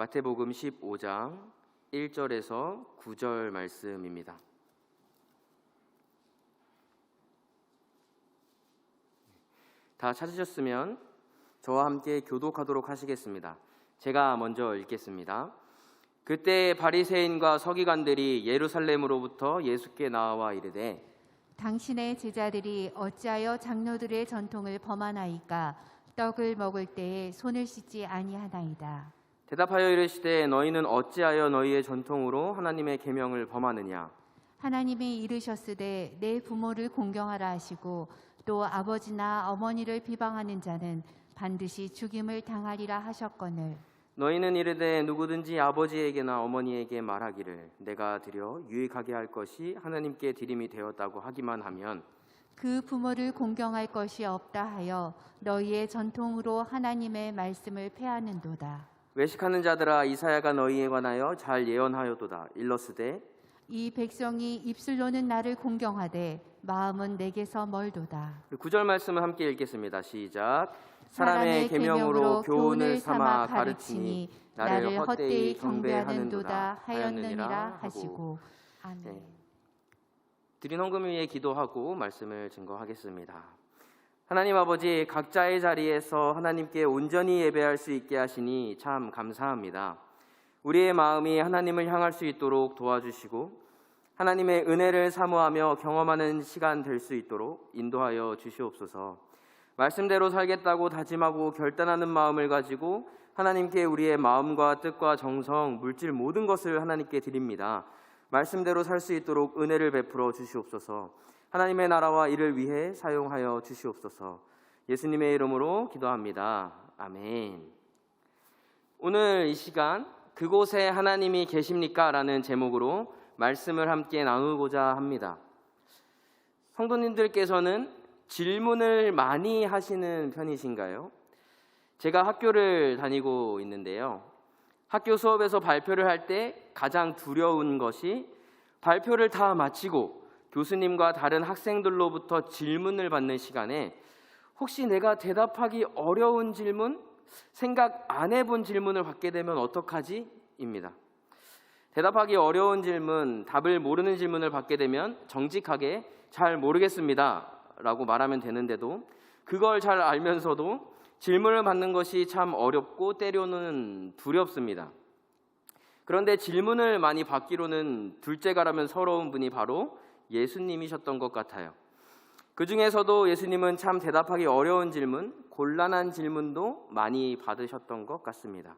마태복음 15장 1절에서 9절 말씀입니다. 다 찾으셨으면 저와 함께 교독하도록 하시겠습니다. 제가 먼저 읽겠습니다. 그때 바리새인과 서기관들이 예루살렘으로부터 예수께 나와 이르되 당신의 제자들이 어찌하여 장로들의 전통을 범하나이까? 떡을 먹을 때에 손을 씻지 아니하나이다. 대답하여 이르시되 너희는 어찌하여 너희의 전통으로 하나님의 계명을 범하느냐? 하나님이 이르셨으되 내 부모를 공경하라 하시고 또 아버지나 어머니를 비방하는 자는 반드시 죽임을 당하리라 하셨거늘 너희는 이르되 누구든지 아버지에게나 어머니에게 말하기를 내가 드려 유익하게 할 것이 하나님께 드림이 되었다고 하기만 하면 그 부모를 공경할 것이 없다 하여 너희의 전통으로 하나님의 말씀을 폐하는도다. 외식하는 자들아 이사야가 너희에 관하여 잘 예언하였도다. 일러스되 이 백성이 입술로는 나를 공경하되 마음은 내게서 멀도다. 9절 말씀을 함께 읽겠습니다. 시작. 사람의 계명으로 교훈을 삼아 가르치니 나를 헛되이 경배하는도다 하였느니라 하시고. 아멘. 드린 헌금 위에 기도하고 말씀을 증거하겠습니다. 하나님 아버지, 각자의 자리에서 하나님께 온전히 예배할 수 있게 하시니 참 감사합니다. 우리의 마음이 하나님을 향할 수 있도록 도와주시고 하나님의 은혜를 사모하며 경험하는 시간 될 수 있도록 인도하여 주시옵소서. 말씀대로 살겠다고 다짐하고 결단하는 마음을 가지고 하나님께 우리의 마음과 뜻과 정성, 물질 모든 것을 하나님께 드립니다. 말씀대로 살 수 있도록 은혜를 베풀어 주시옵소서. 하나님의 나라와 이를 위해 사용하여 주시옵소서. 예수님의 이름으로 기도합니다. 아멘. 오늘 이 시간 그곳에 하나님이 계십니까? 라는 제목으로 말씀을 함께 나누고자 합니다. 성도님들께서는 질문을 많이 하시는 편이신가요? 제가 학교를 다니고 있는데요. 학교 수업에서 발표를 할 때 가장 두려운 것이 발표를 다 마치고 교수님과 다른 학생들로부터 질문을 받는 시간에 혹시 내가 대답하기 어려운 질문, 생각 안 해본 질문을 받게 되면 어떡하지? 입니다. 대답하기 어려운 질문, 답을 모르는 질문을 받게 되면 정직하게 잘 모르겠습니다 라고 말하면 되는데도 그걸 잘 알면서도 질문을 받는 것이 참 어렵고 때로는 두렵습니다. 그런데 질문을 많이 받기로는 둘째가라면 서러운 분이 바로 예수님이셨던 것 같아요. 그 중에서도 예수님은 참 대답하기 어려운 질문, 곤란한 질문도 많이 받으셨던 것 같습니다.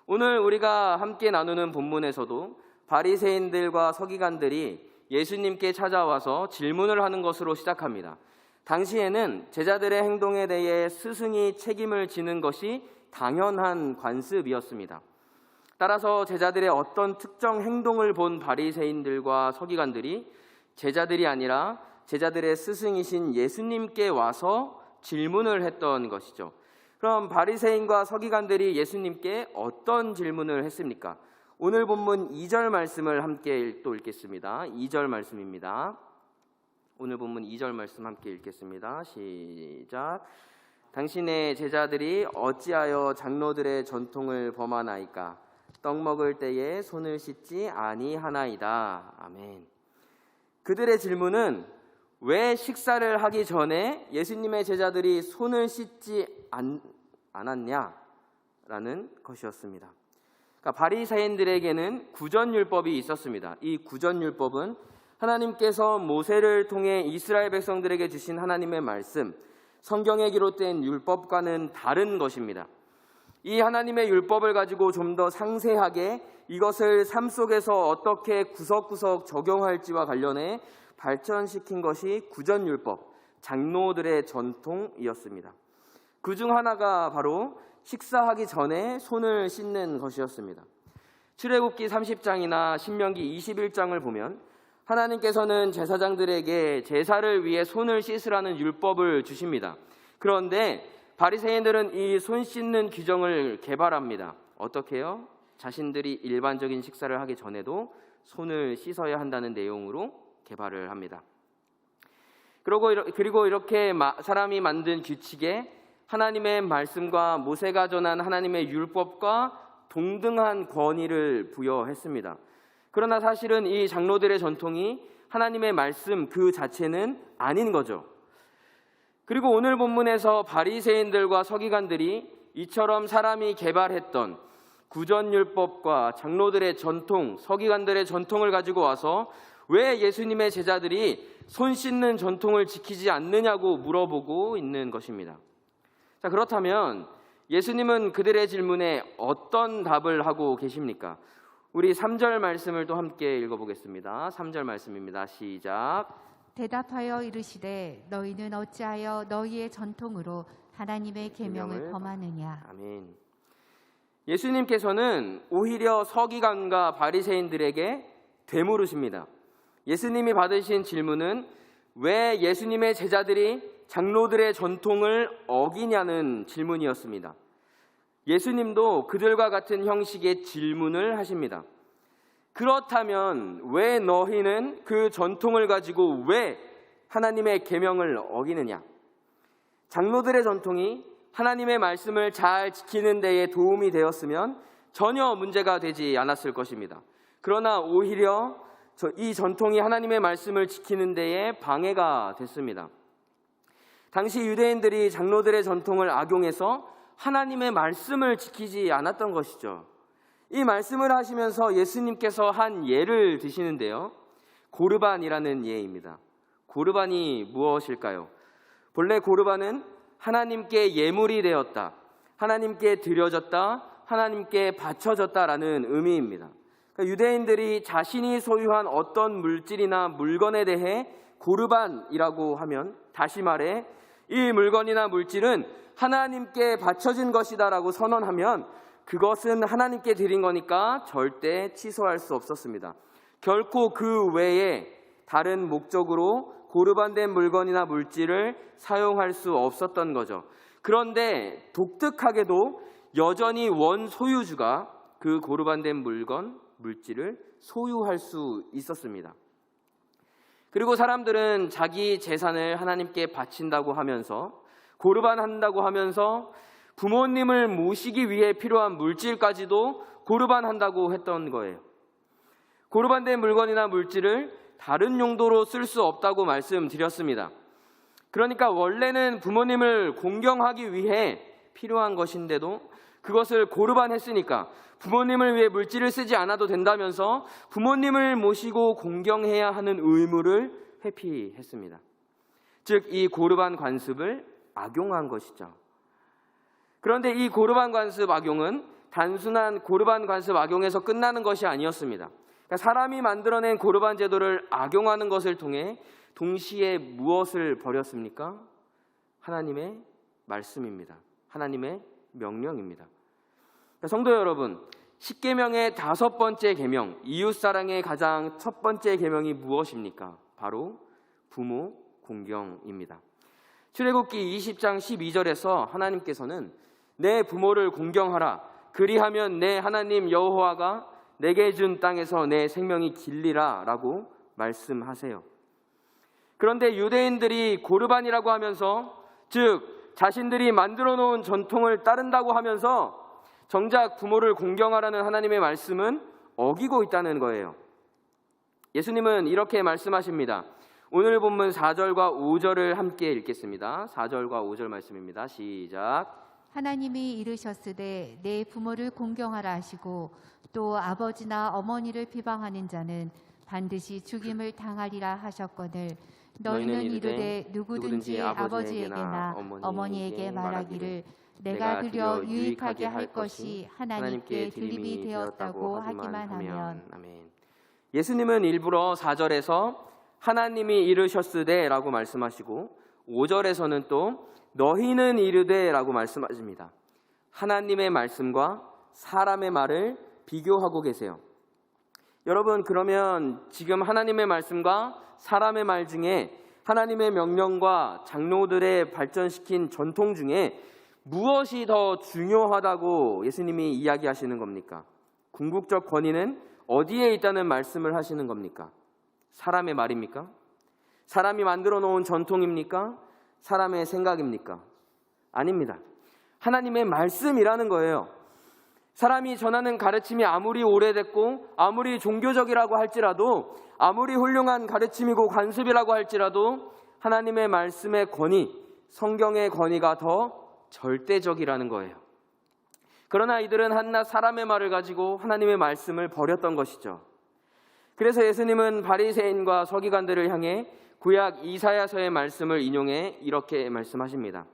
오늘 우리가 함께 나누는 본문에서도 바리새인들과 서기관들이 예수님께 찾아와서 질문을 하는 것으로 시작합니다. 당시에는 제자들의 행동에 대해 스승이 책임을 지는 것이 당연한 관습이었습니다. 따라서 제자들의 어떤 특정 행동을 본 바리새인들과 서기관들이 제자들이 아니라 제자들의 스승이신 예수님께 와서 질문을 했던 것이죠. 그럼 바리새인과 서기관들이 예수님께 어떤 질문을 했습니까? 오늘 본문 2절 말씀을 함께 또 읽겠습니다. 2절 말씀입니다. 오늘 본문 2절 말씀 함께 읽겠습니다. 시작. 당신의 제자들이 어찌하여 장로들의 전통을 범하나이까? 떡 먹을 때에 손을 씻지 아니하나이다. 아멘. 그들의 질문은 왜 식사를 하기 전에 예수님의 제자들이 손을 씻지 않았냐라는 것이었습니다. 그러니까 바리새인들에게는 구전율법이 있었습니다. 이 구전율법은 하나님께서 모세를 통해 이스라엘 백성들에게 주신 하나님의 말씀, 성경에 기록된 율법과는 다른 것입니다. 이 하나님의 율법을 가지고 좀 더 상세하게 이것을 삶 속에서 어떻게 구석구석 적용할지와 관련해 발전시킨 것이 구전율법, 장로들의 전통이었습니다. 그 중 하나가 바로 식사하기 전에 손을 씻는 것이었습니다. 출애굽기 30장이나 신명기 21장을 보면 하나님께서는 제사장들에게 제사를 위해 손을 씻으라는 율법을 주십니다. 그런데 바리새인들은 이 손 씻는 규정을 개발합니다. 어떻게 해요? 자신들이 일반적인 식사를 하기 전에도 손을 씻어야 한다는 내용으로 개발을 합니다. 그리고 이렇게 사람이 만든 규칙에 하나님의 말씀과 모세가 전한 하나님의 율법과 동등한 권위를 부여했습니다. 그러나 사실은 이 장로들의 전통이 하나님의 말씀 그 자체는 아닌 거죠. 그리고 오늘 본문에서 바리새인들과 서기관들이 이처럼 사람이 개발했던 구전율법과 장로들의 전통, 서기관들의 전통을 가지고 와서 왜 예수님의 제자들이 손 씻는 전통을 지키지 않느냐고 물어보고 있는 것입니다. 자, 그렇다면 예수님은 그들의 질문에 어떤 답을 하고 계십니까? 우리 3절 말씀을 또 함께 읽어보겠습니다. 3절 말씀입니다. 시작. 대답하여 이르시되 너희는 어찌하여 너희의 전통으로 하나님의 계명을 범하느냐. 아멘. 예수님께서는 오히려 서기관과 바리새인들에게 되물으십니다. 예수님이 받으신 질문은 왜 예수님의 제자들이 장로들의 전통을 어기냐는 질문이었습니다. 예수님도 그들과 같은 형식의 질문을 하십니다. 그렇다면 왜 너희는 그 전통을 가지고 왜 하나님의 계명을 어기느냐? 장로들의 전통이 하나님의 말씀을 잘 지키는 데에 도움이 되었으면 전혀 문제가 되지 않았을 것입니다. 그러나 오히려 이 전통이 하나님의 말씀을 지키는 데에 방해가 됐습니다. 당시 유대인들이 장로들의 전통을 악용해서 하나님의 말씀을 지키지 않았던 것이죠. 이 말씀을 하시면서 예수님께서 한 예를 드시는데요. 고르반이라는 예입니다. 고르반이 무엇일까요? 본래 고르반은 하나님께 예물이 되었다, 하나님께 드려졌다, 하나님께 바쳐졌다라는 의미입니다. 그러니까 유대인들이 자신이 소유한 어떤 물질이나 물건에 대해 고르반이라고 하면, 다시 말해 이 물건이나 물질은 하나님께 바쳐진 것이다라고 선언하면 그것은 하나님께 드린 거니까 절대 취소할 수 없었습니다. 결코 그 외에 다른 목적으로 고르반된 물건이나 물질을 사용할 수 없었던 거죠. 그런데 독특하게도 여전히 원 소유주가 그 고르반된 물건, 물질을 소유할 수 있었습니다. 그리고 사람들은 자기 재산을 하나님께 바친다고 하면서, 고르반한다고 하면서 부모님을 모시기 위해 필요한 물질까지도 고르반한다고 했던 거예요. 고르반된 물건이나 물질을 다른 용도로 쓸 수 없다고 말씀드렸습니다. 그러니까 원래는 부모님을 공경하기 위해 필요한 것인데도 그것을 고르반했으니까 부모님을 위해 물질을 쓰지 않아도 된다면서 부모님을 모시고 공경해야 하는 의무를 회피했습니다. 즉, 이 고르반 관습을 악용한 것이죠. 그런데 이 고르반 관습 악용은 단순한 고르반 관습 악용에서 끝나는 것이 아니었습니다. 그러니까 사람이 만들어낸 고르반 제도를 악용하는 것을 통해 동시에 무엇을 버렸습니까? 하나님의 말씀입니다. 하나님의 명령입니다. 그러니까 성도 여러분, 10계명의 5번째 계명, 이웃사랑의 가장 첫 번째 계명이 무엇입니까? 바로 부모 공경입니다. 출애굽기 20장 12절에서 하나님께서는 내 부모를 공경하라, 그리하면 내 하나님 여호와가 내게 준 땅에서 내 생명이 길리라 라고 말씀하세요. 그런데 유대인들이 고르반이라고 하면서, 즉 자신들이 만들어 놓은 전통을 따른다고 하면서 정작 부모를 공경하라는 하나님의 말씀은 어기고 있다는 거예요. 예수님은 이렇게 말씀하십니다. 오늘 본문 4절과 5절을 함께 읽겠습니다. 4절과 5절 말씀입니다. 시작. 하나님이 이르셨으되 내 부모를 공경하라 하시고 또 아버지나 어머니를 비방하는 자는 반드시 죽임을 당하리라 하셨거늘 너희는 이르되 누구든지 아버지에게나 어머니에게 말하기를 내가 드려 유익하게 할 것이 하나님께 들림이 되었다고 하기만 하면. 아멘. 예수님은 일부러 4절에서 하나님이 이르셨으되 라고 말씀하시고 5절에서는 또 너희는 이르되 라고 말씀하십니다. 하나님의 말씀과 사람의 말을 비교하고 계세요. 여러분, 그러면 지금 하나님의 말씀과 사람의 말 중에 하나님의 명령과 장로들의 발전시킨 전통 중에 무엇이 더 중요하다고 예수님이 이야기하시는 겁니까? 궁극적 권위는 어디에 있다는 말씀을 하시는 겁니까? 사람의 말입니까? 사람이 만들어 놓은 전통입니까? 사람의 생각입니까? 아닙니다. 하나님의 말씀이라는 거예요. 사람이 전하는 가르침이 아무리 오래됐고 아무리 종교적이라고 할지라도, 아무리 훌륭한 가르침이고 관습이라고 할지라도 하나님의 말씀의 권위, 성경의 권위가 더 절대적이라는 거예요. 그러나 이들은 한낱 사람의 말을 가지고 하나님의 말씀을 버렸던 것이죠. 그래서 예수님은 바리새인과 서기관들을 향해 구약 이사야서의 말씀을 인용해 이렇게 말씀하십니다.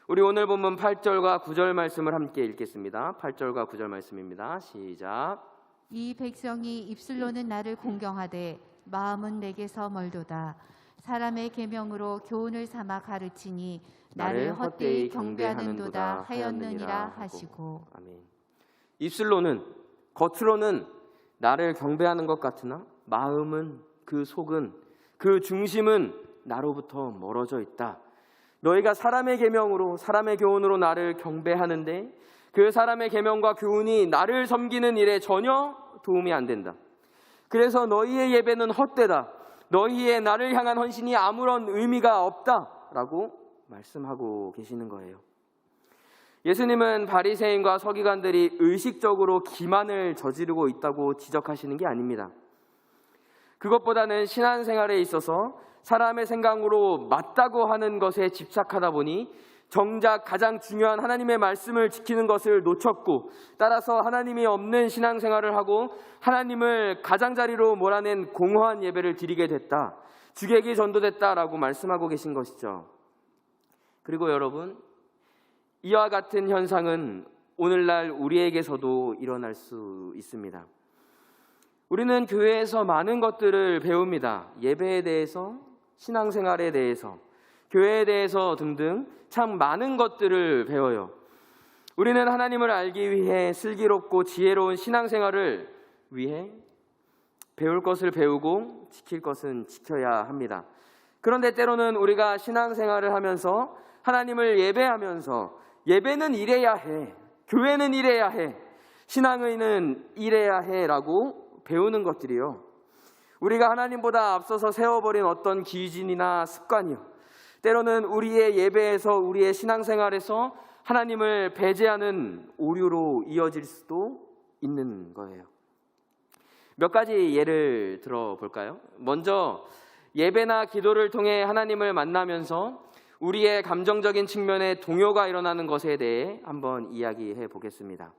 우리 오늘 본문 8절과 9절 말씀을 함께 읽겠습니다. 8절과 9절 말씀입니다. 시작. 이 백성이 입술로는 나를 공경하되 마음은 내게서 멀도다. 사람의 계명으로 교훈을 삼아 가르치니 나를 헛되이 경배하는도다 하였느니라 하시고. 아멘. 입술로는, 겉으로는 나를 경배하는 것 같으나 마음은, 그 속은, 그 중심은 나로부터 멀어져 있다. 너희가 사람의 계명으로, 사람의 교훈으로 나를 경배하는데 그 사람의 계명과 교훈이 나를 섬기는 일에 전혀 도움이 안 된다. 그래서 너희의 예배는 헛되다. 너희의 나를 향한 헌신이 아무런 의미가 없다라고 말씀하고 계시는 거예요. 예수님은 바리새인과 서기관들이 의식적으로 기만을 저지르고 있다고 지적하시는 게 아닙니다. 그것보다는 신앙생활에 있어서 사람의 생각으로 맞다고 하는 것에 집착하다 보니 정작 가장 중요한 하나님의 말씀을 지키는 것을 놓쳤고, 따라서 하나님이 없는 신앙생활을 하고 하나님을 가장자리로 몰아낸 공허한 예배를 드리게 됐다, 주객이 전도됐다라고 말씀하고 계신 것이죠. 그리고 여러분, 이와 같은 현상은 오늘날 우리에게서도 일어날 수 있습니다. 우리는 교회에서 많은 것들을 배웁니다. 예배에 대해서, 신앙생활에 대해서, 교회에 대해서 등등 참 많은 것들을 배워요. 우리는 하나님을 알기 위해 슬기롭고 지혜로운 신앙생활을 위해 배울 것을 배우고 지킬 것은 지켜야 합니다. 그런데 때로는 우리가 신앙생활을 하면서 하나님을 예배하면서 예배는 이래야 해, 교회는 이래야 해, 신앙의는 이래야 해라고 배우는 것들이요, 우리가 하나님보다 앞서서 세워버린 어떤 기준이나 습관이요, 때로는 우리의 예배에서, 우리의 신앙생활에서 하나님을 배제하는 오류로 이어질 수도 있는 거예요. 몇 가지 예를 들어볼까요? 먼저 예배나 기도를 통해 하나님을 만나면서 우리의 감정적인 측면에 동요가 일어나는 것에 대해 한번 이야기해 보겠습니다.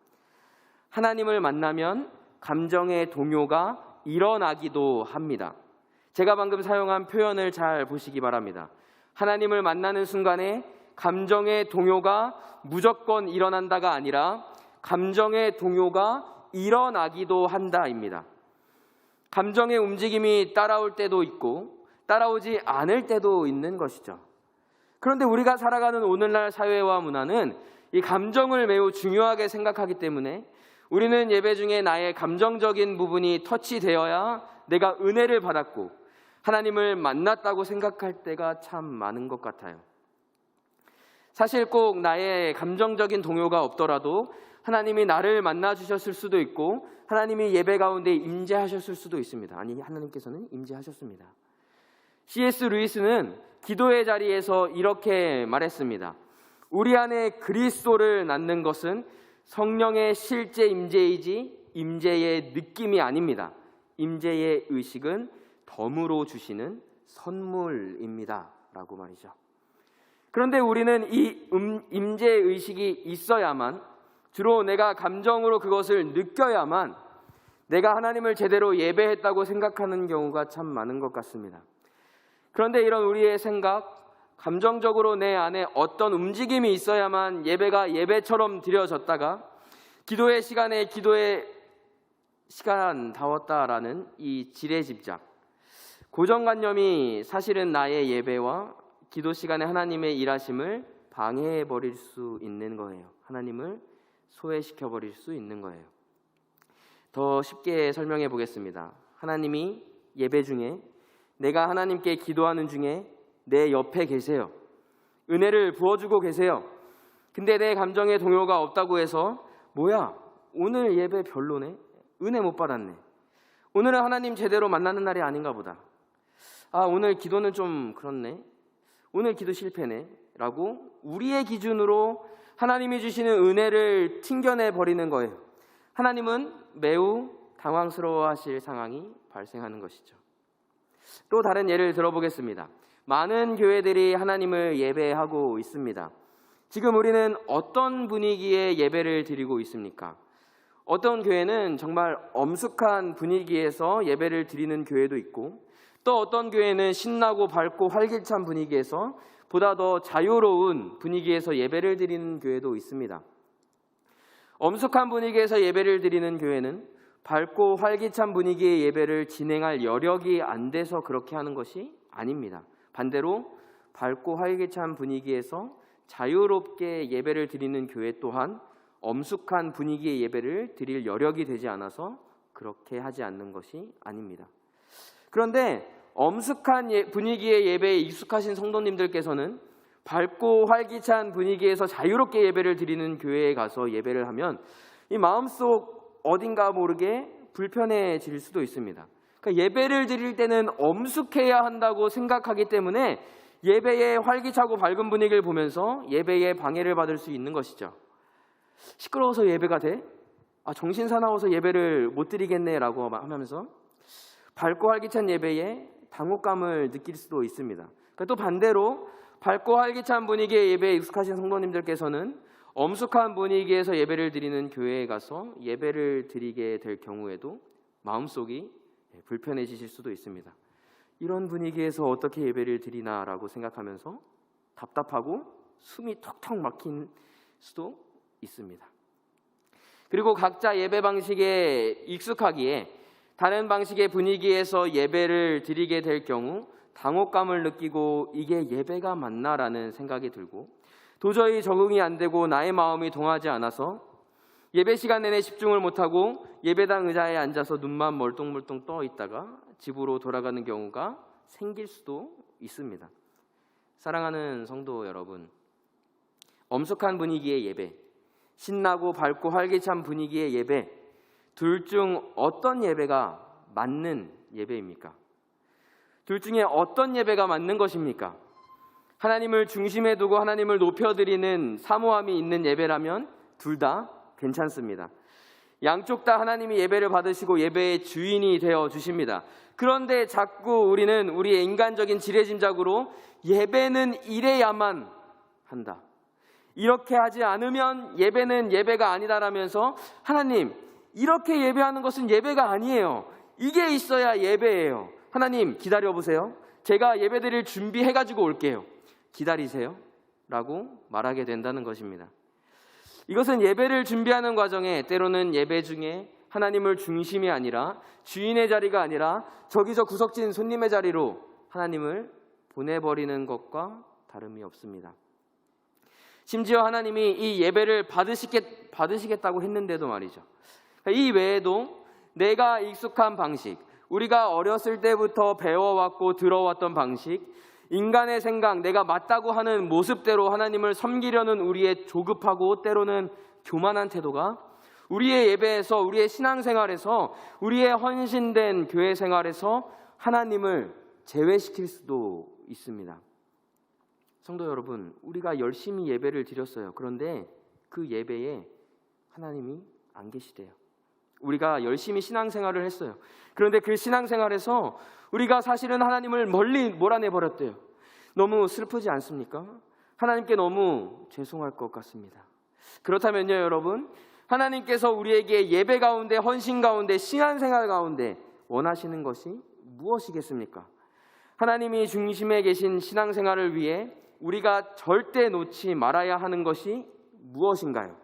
하나님을 만나면 감정의 동요가 일어나기도 합니다. 제가 방금 사용한 표현을 잘 보시기 바랍니다. 하나님을 만나는 순간에 감정의 동요가 무조건 일어난다가 아니라 감정의 동요가 일어나기도 한다입니다. 감정의 움직임이 따라올 때도 있고 따라오지 않을 때도 있는 것이죠. 그런데 우리가 살아가는 오늘날 사회와 문화는 이 감정을 매우 중요하게 생각하기 때문에 우리는 예배 중에 나의 감정적인 부분이 터치되어야 내가 은혜를 받았고 하나님을 만났다고 생각할 때가 참 많은 것 같아요. 사실 꼭 나의 감정적인 동요가 없더라도 하나님이 나를 만나 주셨을 수도 있고 하나님이 예배 가운데 임재하셨을 수도 있습니다. 아니, 하나님께서는 임재하셨습니다. C.S. 루이스는 기도의 자리에서 이렇게 말했습니다. 우리 안에 그리스도를 낳는 것은 성령의 실제 임재이지 임재의 느낌이 아닙니다. 임재의 의식은 덤으로 주시는 선물입니다 라고 말이죠. 그런데 우리는 이 임재의 의식이 있어야만, 주로 내가 감정으로 그것을 느껴야만 내가 하나님을 제대로 예배했다고 생각하는 경우가 참 많은 것 같습니다. 그런데 이런 우리의 생각, 감정적으로 내 안에 어떤 움직임이 있어야만 예배가 예배처럼 드려졌다가 기도의 시간에 기도의 시간다웠다라는 이 지레집작, 고정관념이 사실은 나의 예배와 기도 시간에 하나님의 일하심을 방해해버릴 수 있는 거예요. 하나님을 소외시켜버릴 수 있는 거예요. 더 쉽게 설명해 보겠습니다. 하나님이 예배 중에, 내가 하나님께 기도하는 중에 내 옆에 계세요. 은혜를 부어주고 계세요. 근데 내 감정의 동요가 없다고 해서 뭐야, 오늘 예배 별로네, 은혜 못 받았네, 오늘은 하나님 제대로 만나는 날이 아닌가 보다, 아 오늘 기도는 좀 그렇네, 오늘 기도 실패네 라고 우리의 기준으로 하나님이 주시는 은혜를 튕겨내 버리는 거예요. 하나님은 매우 당황스러워하실 상황이 발생하는 것이죠. 또 다른 예를 들어보겠습니다. 많은 교회들이 하나님을 예배하고 있습니다. 지금 우리는 어떤 분위기의 예배를 드리고 있습니까? 어떤 교회는 정말 엄숙한 분위기에서 예배를 드리는 교회도 있고, 또 어떤 교회는 신나고 밝고 활기찬 분위기에서 보다 더 자유로운 분위기에서 예배를 드리는 교회도 있습니다. 엄숙한 분위기에서 예배를 드리는 교회는 밝고 활기찬 분위기의 예배를 진행할 여력이 안 돼서 그렇게 하는 것이 아닙니다. 반대로 밝고 활기찬 분위기에서 자유롭게 예배를 드리는 교회 또한 엄숙한 분위기의 예배를 드릴 여력이 되지 않아서 그렇게 하지 않는 것이 아닙니다. 그런데 엄숙한 분위기의 예배에 익숙하신 성도님들께서는 밝고 활기찬 분위기에서 자유롭게 예배를 드리는 교회에 가서 예배를 하면 이 마음속 어딘가 모르게 불편해질 수도 있습니다. 그러니까 예배를 드릴 때는 엄숙해야 한다고 생각하기 때문에 예배의 활기차고 밝은 분위기를 보면서 예배에 방해를 받을 수 있는 것이죠. 시끄러워서 예배가 돼? 정신 사나워서 예배를 못 드리겠네 라고 하면서 밝고 활기찬 예배에 당혹감을 느낄 수도 있습니다. 그러니까 또 반대로 밝고 활기찬 분위기의 예배에 익숙하신 성도님들께서는 엄숙한 분위기에서 예배를 드리는 교회에 가서 예배를 드리게 될 경우에도 마음속이 불편해지실 수도 있습니다. 이런 분위기에서 어떻게 예배를 드리나라고 생각하면서 답답하고 숨이 턱턱 막힌 수도 있습니다. 그리고 각자 예배 방식에 익숙하기에 다른 방식의 분위기에서 예배를 드리게 될 경우 당혹감을 느끼고 이게 예배가 맞나라는 생각이 들고 도저히 적응이 안 되고 나의 마음이 동하지 않아서 예배 시간 내내 집중을 못하고 예배당 의자에 앉아서 눈만 멀뚱멀뚱 떠 있다가 집으로 돌아가는 경우가 생길 수도 있습니다. 사랑하는 성도 여러분, 엄숙한 분위기의 예배, 신나고 밝고 활기찬 분위기의 예배, 둘 중 어떤 예배가 맞는 예배입니까? 둘 중에 어떤 예배가 맞는 것입니까? 하나님을 중심에 두고 하나님을 높여드리는 사모함이 있는 예배라면 둘 다 괜찮습니다. 양쪽 다 하나님이 예배를 받으시고 예배의 주인이 되어 주십니다. 그런데 자꾸 우리는 우리의 인간적인 지레짐작으로 예배는 이래야만 한다, 이렇게 하지 않으면 예배는 예배가 아니다라면서 하나님, 이렇게 예배하는 것은 예배가 아니에요. 이게 있어야 예배예요. 하나님 기다려보세요. 제가 예배드릴 준비해가지고 올게요. 기다리세요. 라고 말하게 된다는 것입니다. 이것은 예배를 준비하는 과정에 때로는 예배 중에 하나님을 중심이 아니라 주인의 자리가 아니라 저기서 구석진 손님의 자리로 하나님을 보내버리는 것과 다름이 없습니다. 심지어 하나님이 이 예배를 받으시겠다고 했는데도 말이죠. 이 외에도 내가 익숙한 방식, 우리가 어렸을 때부터 배워왔고 들어왔던 방식, 인간의 생각, 내가 맞다고 하는 모습대로 하나님을 섬기려는 우리의 조급하고 때로는 교만한 태도가 우리의 예배에서, 우리의 신앙생활에서, 우리의 헌신된 교회 생활에서 하나님을 제외시킬 수도 있습니다. 성도 여러분, 우리가 열심히 예배를 드렸어요. 그런데 그 예배에 하나님이 안 계시대요. 우리가 열심히 신앙생활을 했어요. 그런데 그 신앙생활에서 우리가 사실은 하나님을 멀리 몰아내버렸대요. 너무 슬프지 않습니까? 하나님께 너무 죄송할 것 같습니다. 그렇다면요, 여러분, 하나님께서 우리에게 예배 가운데, 헌신 가운데, 신앙생활 가운데 원하시는 것이 무엇이겠습니까? 하나님이 중심에 계신 신앙생활을 위해 우리가 절대 놓지 말아야 하는 것이 무엇인가요?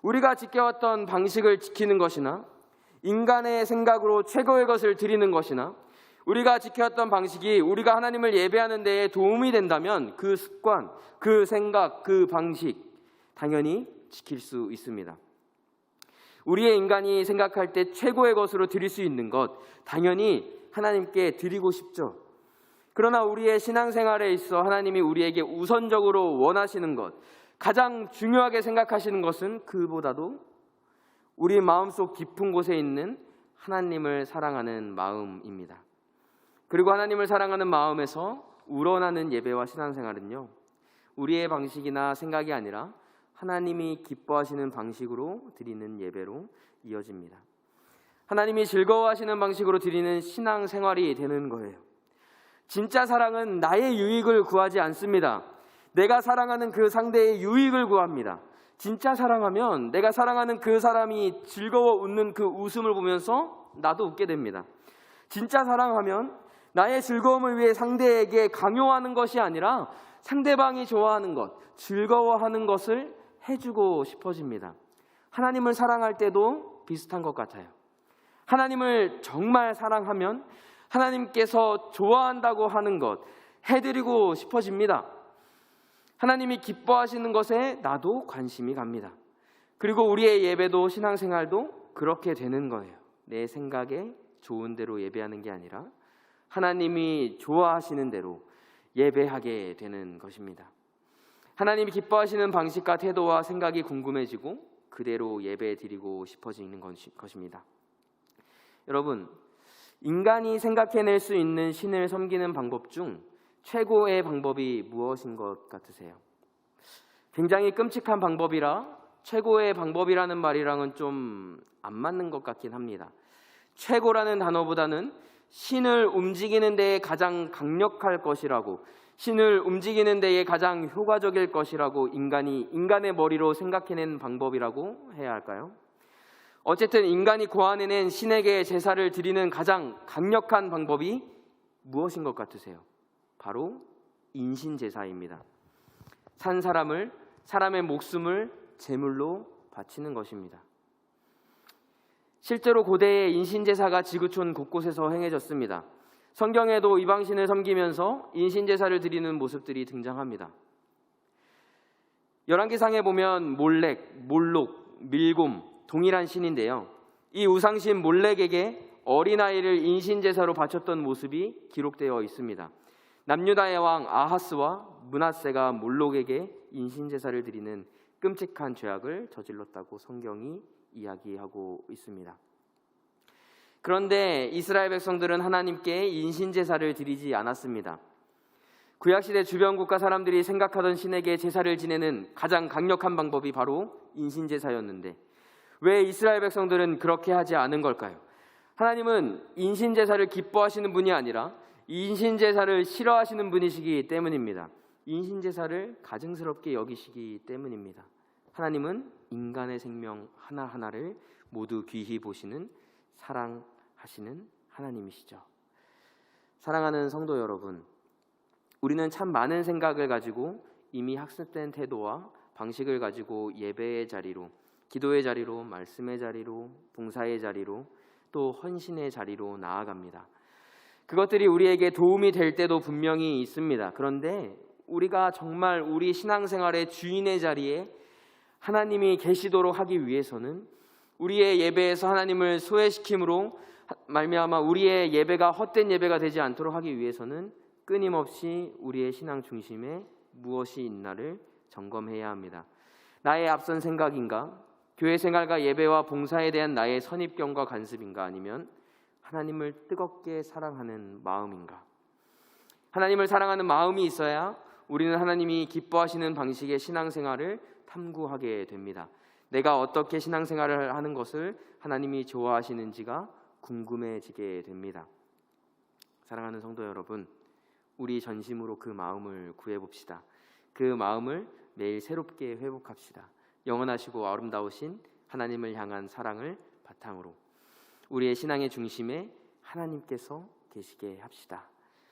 우리가 지켜왔던 방식을 지키는 것이나 인간의 생각으로 최고의 것을 드리는 것이나 우리가 지켜왔던 방식이 우리가 하나님을 예배하는 데에 도움이 된다면 그 습관, 그 생각, 그 방식 당연히 지킬 수 있습니다. 우리의 인간이 생각할 때 최고의 것으로 드릴 수 있는 것 당연히 하나님께 드리고 싶죠. 그러나 우리의 신앙생활에 있어 하나님이 우리에게 우선적으로 원하시는 것, 가장 중요하게 생각하시는 것은 그보다도 우리 마음속 깊은 곳에 있는 하나님을 사랑하는 마음입니다. 그리고 하나님을 사랑하는 마음에서 우러나는 예배와 신앙생활은요, 우리의 방식이나 생각이 아니라 하나님이 기뻐하시는 방식으로 드리는 예배로 이어집니다. 하나님이 즐거워하시는 방식으로 드리는 신앙생활이 되는 거예요. 진짜 사랑은 나의 유익을 구하지 않습니다. 내가 사랑하는 그 상대의 유익을 구합니다. 진짜 사랑하면 내가 사랑하는 그 사람이 즐거워 웃는 그 웃음을 보면서 나도 웃게 됩니다. 진짜 사랑하면 나의 즐거움을 위해 상대에게 강요하는 것이 아니라 상대방이 좋아하는 것, 즐거워하는 것을 해주고 싶어집니다. 하나님을 사랑할 때도 비슷한 것 같아요. 하나님을 정말 사랑하면 하나님께서 좋아한다고 하는 것 해드리고 싶어집니다. 하나님이 기뻐하시는 것에 나도 관심이 갑니다. 그리고 우리의 예배도 신앙생활도 그렇게 되는 거예요. 내 생각에 좋은 대로 예배하는 게 아니라 하나님이 좋아하시는 대로 예배하게 되는 것입니다. 하나님이 기뻐하시는 방식과 태도와 생각이 궁금해지고 그대로 예배드리고 싶어지는 것입니다. 여러분, 인간이 생각해낼 수 있는 신을 섬기는 방법 중 최고의 방법이 무엇인 것 같으세요? 굉장히 끔찍한 방법이라 최고의 방법이라는 말이랑은 좀 안 맞는 것 같긴 합니다. 최고라는 단어보다는 신을 움직이는 데에 가장 강력할 것이라고, 신을 움직이는 데에 가장 효과적일 것이라고 인간의 머리로 생각해낸 방법이라고 해야 할까요? 어쨌든 인간이 고안해낸 신에게 제사를 드리는 가장 강력한 방법이 무엇인 것 같으세요? 바로 인신제사입니다. 산 사람을, 사람의 목숨을 제물로 바치는 것입니다. 실제로 고대의 인신제사가 지구촌 곳곳에서 행해졌습니다. 성경에도 이방신을 섬기면서 인신제사를 드리는 모습들이 등장합니다. 열왕기상에 보면 몰렉, 몰록, 밀곰 동일한 신인데요. 이 우상신 몰렉에게 어린아이를 인신제사로 바쳤던 모습이 기록되어 있습니다. 남유다의 왕 아하스와 므낫세가 몰록에게 인신제사를 드리는 끔찍한 죄악을 저질렀다고 성경이 이야기하고 있습니다. 그런데 이스라엘 백성들은 하나님께 인신제사를 드리지 않았습니다. 구약시대 주변 국가 사람들이 생각하던 신에게 제사를 지내는 가장 강력한 방법이 바로 인신제사였는데 왜 이스라엘 백성들은 그렇게 하지 않은 걸까요? 하나님은 인신제사를 기뻐하시는 분이 아니라 인신제사를 싫어하시는 분이시기 때문입니다. 인신제사를 가증스럽게 여기시기 때문입니다. 하나님은 인간의 생명 하나하나를 모두 귀히 보시는 사랑하시는 하나님이시죠. 사랑하는 성도 여러분, 우리는 참 많은 생각을 가지고 이미 학습된 태도와 방식을 가지고 예배의 자리로, 기도의 자리로, 말씀의 자리로, 봉사의 자리로, 또 헌신의 자리로 나아갑니다. 그것들이 우리에게 도움이 될 때도 분명히 있습니다. 그런데 우리가 정말 우리 신앙생활의 주인의 자리에 하나님이 계시도록 하기 위해서는 우리의 예배에서 하나님을 소외시킴으로 말미암아 우리의 예배가 헛된 예배가 되지 않도록 하기 위해서는 끊임없이 우리의 신앙 중심에 무엇이 있나를 점검해야 합니다. 나의 앞선 생각인가? 교회 생활과 예배와 봉사에 대한 나의 선입견과 관습인가? 아니면 하나님을 뜨겁게 사랑하는 마음인가? 하나님을 사랑하는 마음이 있어야 우리는 하나님이 기뻐하시는 방식의 신앙생활을 탐구하게 됩니다. 내가 어떻게 신앙생활을 하는 것을 하나님이 좋아하시는지가 궁금해지게 됩니다. 사랑하는 성도 여러분, 우리 전심으로 그 마음을 구해봅시다. 그 마음을 매일 새롭게 회복합시다. 영원하시고 아름다우신 하나님을 향한 사랑을 바탕으로 우리의 신앙의 중심에 하나님께서 계시게 합시다.